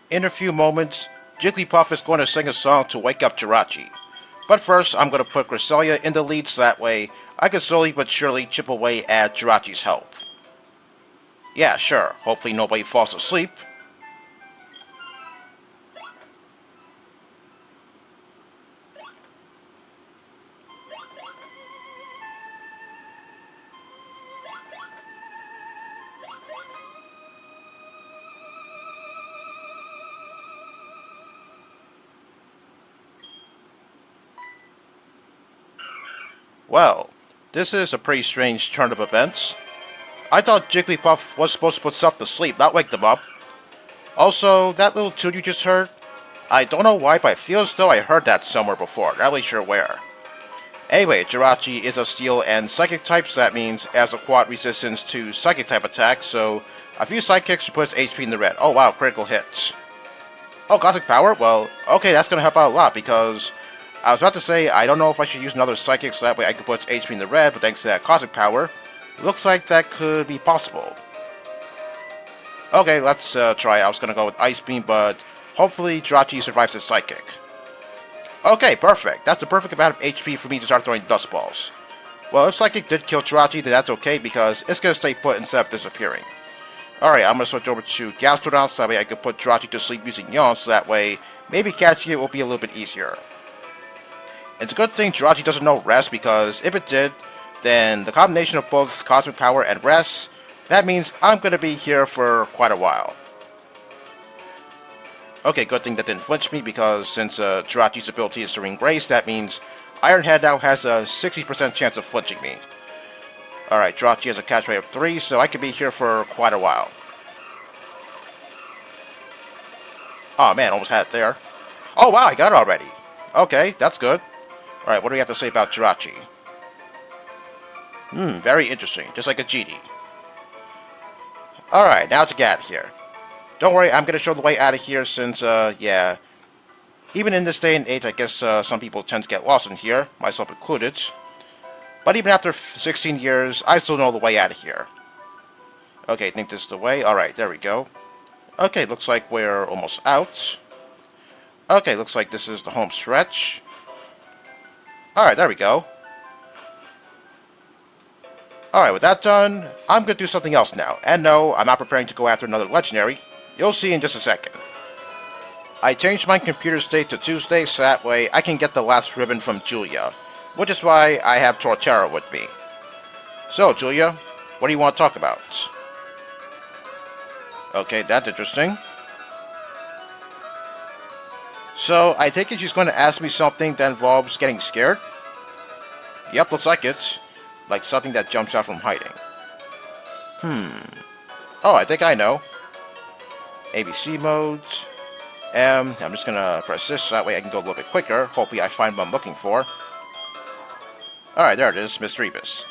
In a few moments, Jigglypuff is going to sing a song to wake up Jirachi. But first, I'm going to put Griselia in the lead so that way I can slowly but surely chip away at Jirachi's health. Yeah, sure. Hopefully nobody falls asleep. Well, this is a pretty strange turn of events. I thought Jigglypuff was supposed to put stuff to sleep, not wake them up. Also, that little tune you just heard, I don't know why, but I feel as though I heard that somewhere before, not really sure where. Anyway, Jirachi is a steel and psychic type, so that means it has a quad resistance to psychic type attacks, so a few psychics should put its HP in the red. Oh wow, critical hits. Oh, Cosmic Power? Well, okay, that's gonna help out a lot, because I was about to say, I don't know if I should use another psychic so that way I can put its HP in the red, but thanks to that Cosmic Power, looks like that could be possible. Okay, let's try. I was gonna go with Ice Beam, but hopefully Jirachi survives the psychic. Okay, perfect. That's the perfect amount of HP for me to start throwing Dust Balls. Well, if Psychic did kill Jirachi, then that's okay, because it's gonna stay put instead of disappearing. Alright, I'm gonna switch over to Gastrodon so that way I can put Jirachi to sleep using Yawn, so that way maybe catching it will be a little bit easier. It's a good thing Jirachi doesn't know Rest, because if it did, then the combination of both Cosmic Power and Rest, that means I'm gonna be here for quite a while. Okay, good thing that didn't flinch me, because since Jirachi's ability is Serene Grace, that means Ironhead now has a 60% chance of flinching me. Alright, Jirachi has a catch rate of 3, so I could be here for quite a while. Oh man, almost had it there. Oh wow, I got it already. Okay, that's good. Alright, what do we have to say about Jirachi? Very interesting, just like a GD. Alright, now to get out of here. Don't worry, I'm going to show the way out of here since, yeah. Even in this day and age, I guess some people tend to get lost in here, myself included. But even after 16 years, I still know the way out of here. Okay, I think this is the way. Alright, there we go. Okay, looks like we're almost out. Okay, looks like this is the home stretch. Alright, there we go. Alright, with that done, I'm going to do something else now. And no, I'm not preparing to go after another legendary. You'll see in just a second. I changed my computer state to Tuesday so that way I can get the last ribbon from Julia, which is why I have Torterra with me. So, Julia, what do you want to talk about? Okay, that's interesting. So, I take it she's going to ask me something that involves getting scared? Yep, looks like it. Like something that jumps out from hiding. Oh, I think I know. ABC modes. I'm just gonna press this so that way I can go a little bit quicker. Hopefully I find what I'm looking for. Alright, there it is, Misdreavus.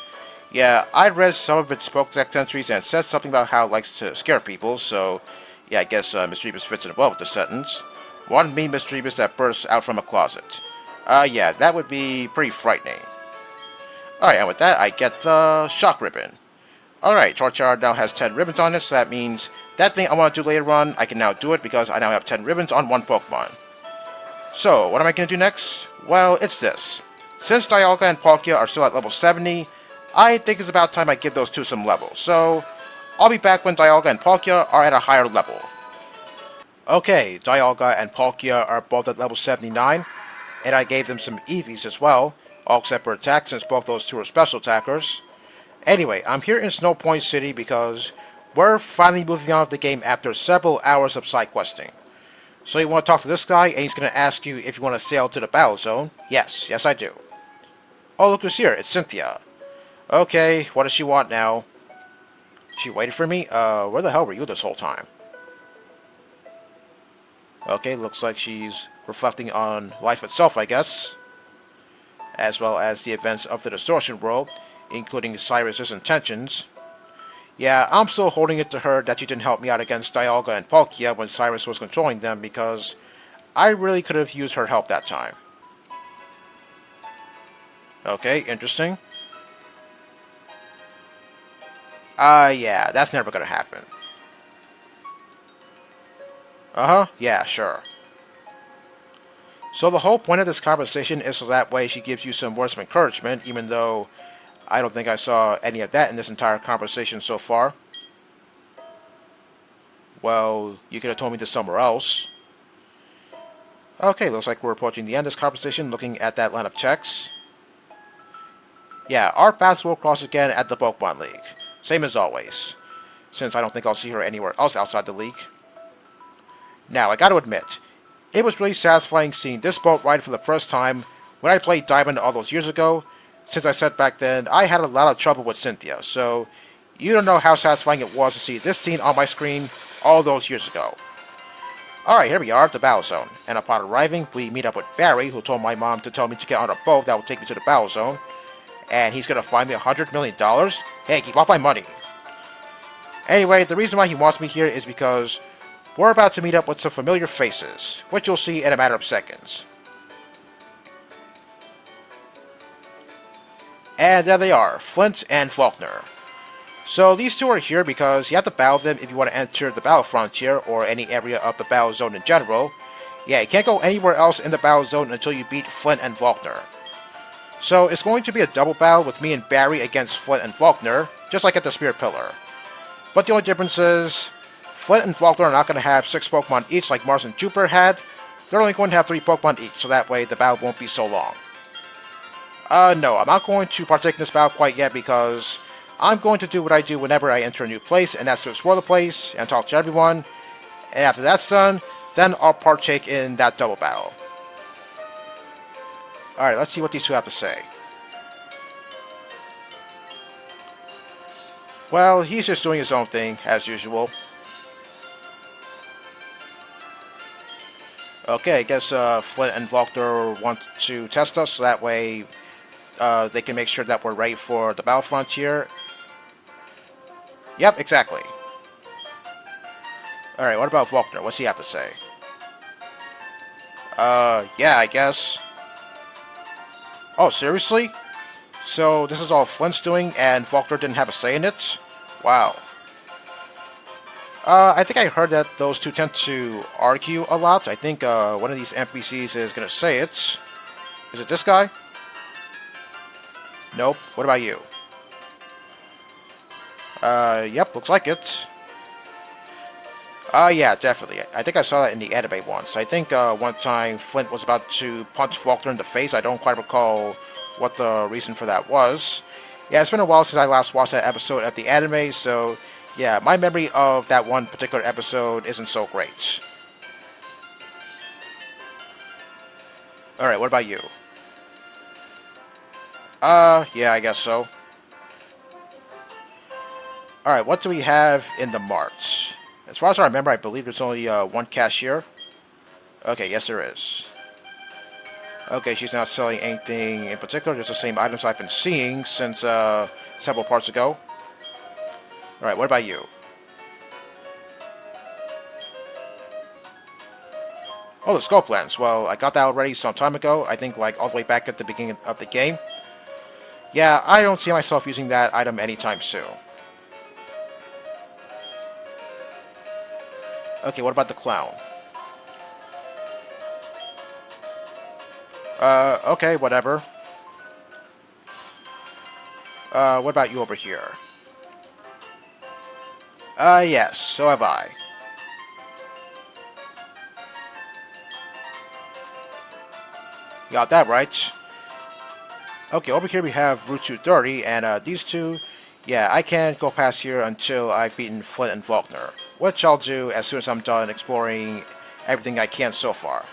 Yeah, I read some of its Pokédex entries and it says something about how it likes to scare people, so yeah, I guess Misdreavus fits in well with the sentence. One mean Misdreavus that bursts out from a closet. Yeah, that would be pretty frightening. Alright, and with that, I get the Shock Ribbon. Alright, Torterra now has 10 ribbons on it, so that means that thing I want to do later on, I can now do it because I now have 10 ribbons on one Pokemon. So, what am I going to do next? Well, it's this. Since Dialga and Palkia are still at level 70, I think it's about time I give those two some levels. So, I'll be back when Dialga and Palkia are at a higher level. Okay, Dialga and Palkia are both at level 79, and I gave them some EVs as well, all except for attack since both those two are special attackers. Anyway, I'm here in Snow Point City because we're finally moving on with the game after several hours of side questing. So you want to talk to this guy, and he's going to ask you if you want to sail to the battle zone. Yes, I do. Oh, look who's here. It's Cynthia. Okay, what does she want now? She waited for me? Where the hell were you this whole time? Okay, looks like she's reflecting on life itself, I guess. As well as the events of the Distortion World, including Cyrus's intentions. Yeah, I'm still holding it to her that she didn't help me out against Dialga and Palkia when Cyrus was controlling them because I really could have used her help that time. Okay, interesting. Yeah, that's never gonna happen. Uh-huh, yeah, sure. So the whole point of this conversation is so that way she gives you some words of encouragement, even though I don't think I saw any of that in this entire conversation so far. Well, you could have told me this somewhere else. Okay, looks like we're approaching the end of this conversation, looking at that line of checks. Yeah, our paths will cross again at the Pokemon League. Same as always, since I don't think I'll see her anywhere else outside the league. Now, I gotta admit, it was really satisfying seeing this boat ride for the first time when I played Diamond all those years ago, since I said back then I had a lot of trouble with Cynthia, so you don't know how satisfying it was to see this scene on my screen all those years ago. Alright, here we are at the Battle Zone, and upon arriving, we meet up with Barry, who told my mom to tell me to get on a boat that will take me to the Battle Zone, and he's gonna find me $100 million? Hey, keep off my money! Anyway, the reason why he wants me here is because we're about to meet up with some familiar faces, which you'll see in a matter of seconds. And there they are, Flint and Faulkner. So these two are here because you have to battle them if you want to enter the Battle Frontier or any area of the Battle Zone in general. Yeah, you can't go anywhere else in the Battle Zone until you beat Flint and Faulkner. So it's going to be a double battle with me and Barry against Flint and Faulkner, just like at the Spear Pillar. But the only difference is, Flint and Faulkner are not going to have 6 Pokemon each like Mars and Jupiter had. They're only going to have 3 Pokemon each, so that way the battle won't be so long. No, I'm not going to partake in this battle quite yet because I'm going to do what I do whenever I enter a new place, and that's to explore the place and talk to everyone. And after that's done, then I'll partake in that double battle. Alright, let's see what these two have to say. Well, he's just doing his own thing, as usual. Okay, I guess Flint and Faulkner want to test us, so that way they can make sure that we're ready for the Battle Frontier. Yep, exactly. Alright, what about Faulkner? What's he have to say? Yeah, I guess. Oh, seriously? So this is all Flint's doing, and Faulkner didn't have a say in it? Wow. I think I heard that those two tend to argue a lot. I think one of these NPCs is going to say it. Is it this guy? Nope. What about you? Yep, looks like it. Yeah, definitely. I think I saw that in the anime once. I think one time Flint was about to punch Faulkner in the face. I don't quite recall what the reason for that was. Yeah, it's been a while since I last watched that episode of the anime, so yeah, my memory of that one particular episode isn't so great. Alright, what about you? Yeah, I guess so. Alright, what do we have in the marts? As far as I remember, I believe there's only one cashier. Okay, yes there is. Okay, she's not selling anything in particular, just the same items I've been seeing since several parts ago. Alright, what about you? Oh, the Scope Lens. Well, I got that already some time ago. I think like all the way back at the beginning of the game. Yeah, I don't see myself using that item anytime soon. Okay, what about the clown? Okay, whatever. What about you over here? Yes, so have I. Got that right. Okay, over here we have Route 230, and these two, yeah, I can't go past here until I've beaten Flint and Faulkner, which I'll do as soon as I'm done exploring everything I can so far.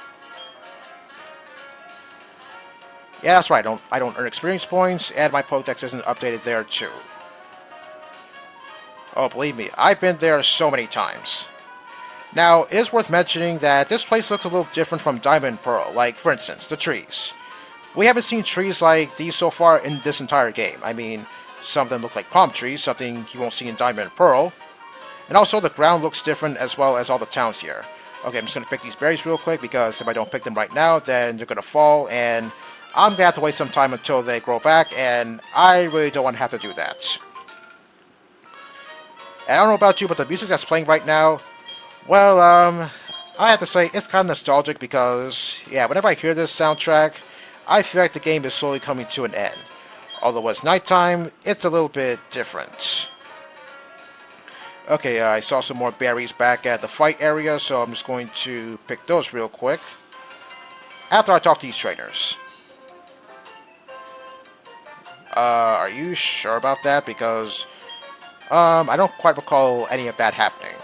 Yeah, that's right, I don't earn experience points, and my Pokédex isn't updated there too. Oh, believe me, I've been there so many times. Now, it is worth mentioning that this place looks a little different from Diamond and Pearl, like, for instance, the trees. We haven't seen trees like these so far in this entire game. I mean, some of them look like palm trees, something you won't see in Diamond and Pearl. And also, the ground looks different as well as all the towns here. Okay, I'm just going to pick these berries real quick, because if I don't pick them right now, then they're going to fall, and I'm going to have to wait some time until they grow back, and I really don't want to have to do that. And I don't know about you, but the music that's playing right now, well, I have to say, it's kind of nostalgic because, yeah, whenever I hear this soundtrack, I feel like the game is slowly coming to an end. Although it's nighttime, it's a little bit different. Okay, I saw some more berries back at the fight area, so I'm just going to pick those real quick. After I talk to these trainers. Are you sure about that? Because, I don't quite recall any of that happening.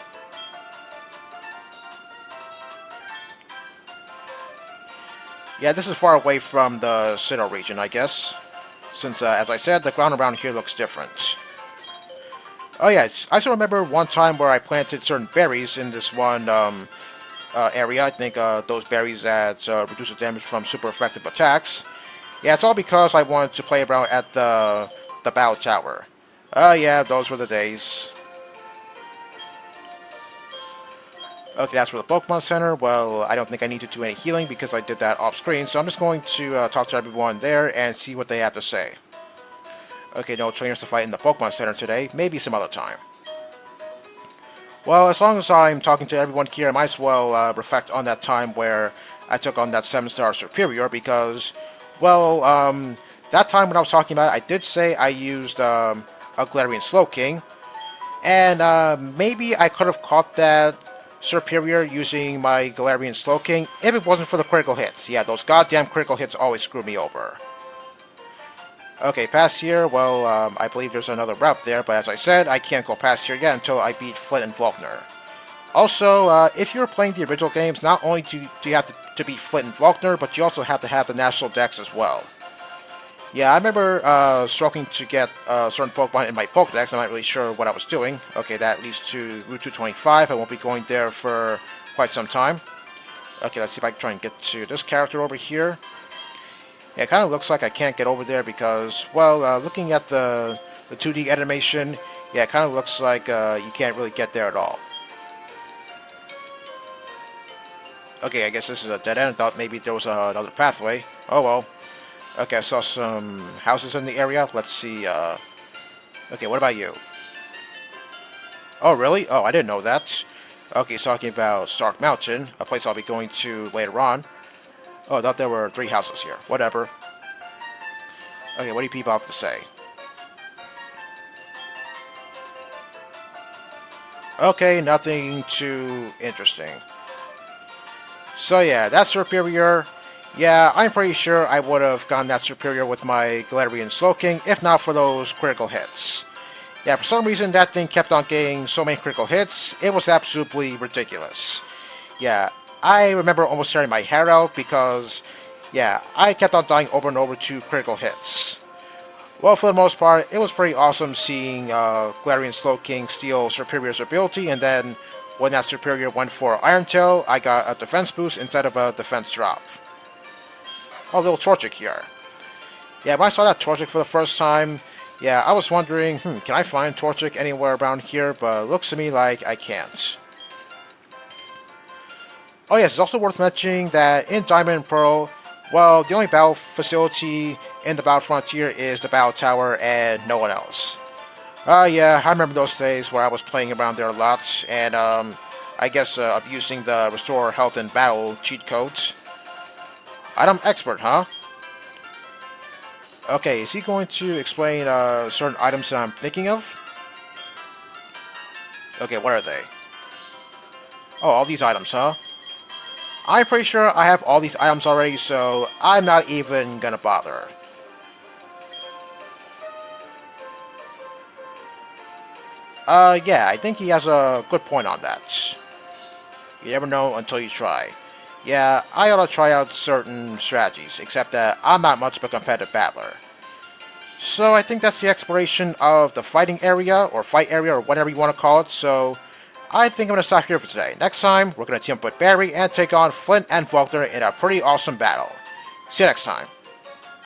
Yeah, this is far away from the Sinnoh region, I guess. Since, as I said, the ground around here looks different. Oh yeah, I still remember one time where I planted certain berries in this one area. I think those berries that reduce the damage from super effective attacks. Yeah, it's all because I wanted to play around at the Battle Tower. Oh yeah, those were the days. Okay, that's for the Pokemon Center. Well, I don't think I need to do any healing because I did that off screen, so I'm just going to talk to everyone there and see what they have to say. Okay, no trainers to fight in the Pokemon Center today. Maybe some other time. Well, as long as I'm talking to everyone here, I might as well reflect on that time where I took on that 7-star Superior because, well, that time when I was talking about it, I did say I used a Galarian Slowking, and maybe I could have caught that Superior using my Galarian Slowking if it wasn't for the critical hits. Yeah, those goddamn critical hits always screw me over. Okay, past here, well, I believe there's another route there, but as I said, I can't go past here yet until I beat Flint and Faulkner. Also, if you're playing the original games, not only do you have to beat Flint and Faulkner, but you also have to have the National Dex as well. Yeah, I remember struggling to get certain Pokemon in my Pokedex. I'm not really sure what I was doing. Okay, that leads to Route 225. I won't be going there for quite some time. Okay, let's see if I can try and get to this character over here. Yeah, it kind of looks like I can't get over there because, well, looking at the 2D animation, yeah, it kind of looks like you can't really get there at all. Okay, I guess this is a dead end. I thought maybe there was another pathway. Oh well. Okay, I saw some houses in the area. Let's see. Okay, what about you? Oh, really? Oh, I didn't know that. Okay, he's talking about Stark Mountain, a place I'll be going to later on. Oh, I thought there were 3 houses here. Whatever. Okay, what do you people have to say? Okay, nothing too interesting. So yeah, that's Superior. Yeah, I'm pretty sure I would have gotten that Superior with my Galarian Slowking, if not for those critical hits. Yeah, for some reason that thing kept on getting so many critical hits, it was absolutely ridiculous. Yeah, I remember almost tearing my hair out because, yeah, I kept on dying over and over to critical hits. Well, for the most part, it was pretty awesome seeing Galarian Slowking steal Superior's ability, and then when that Superior went for Iron Tail, I got a defense boost instead of a defense drop. Oh, little Torchic here. Yeah, when I saw that Torchic for the first time, yeah, I was wondering, can I find Torchic anywhere around here? But it looks to me like I can't. Oh yes, it's also worth mentioning that in Diamond and Pearl, well, the only battle facility in the Battle Frontier is the Battle Tower and no one else. Yeah, I remember those days where I was playing around there a lot, and I guess abusing the Restore Health in Battle cheat codes. Item Expert, huh? Okay, is he going to explain certain items that I'm thinking of? Okay, what are they? Oh, all these items, huh? I'm pretty sure I have all these items already, so I'm not even gonna bother. Yeah, I think he has a good point on that. You never know until you try. Yeah, I ought to try out certain strategies, except that I'm not much of a competitive battler. So I think that's the exploration of the fighting area, or fight area, or whatever you want to call it, so I think I'm going to stop here for today. Next time, we're going to team up with Barry and take on Flint and Faulkner in a pretty awesome battle. See you next time.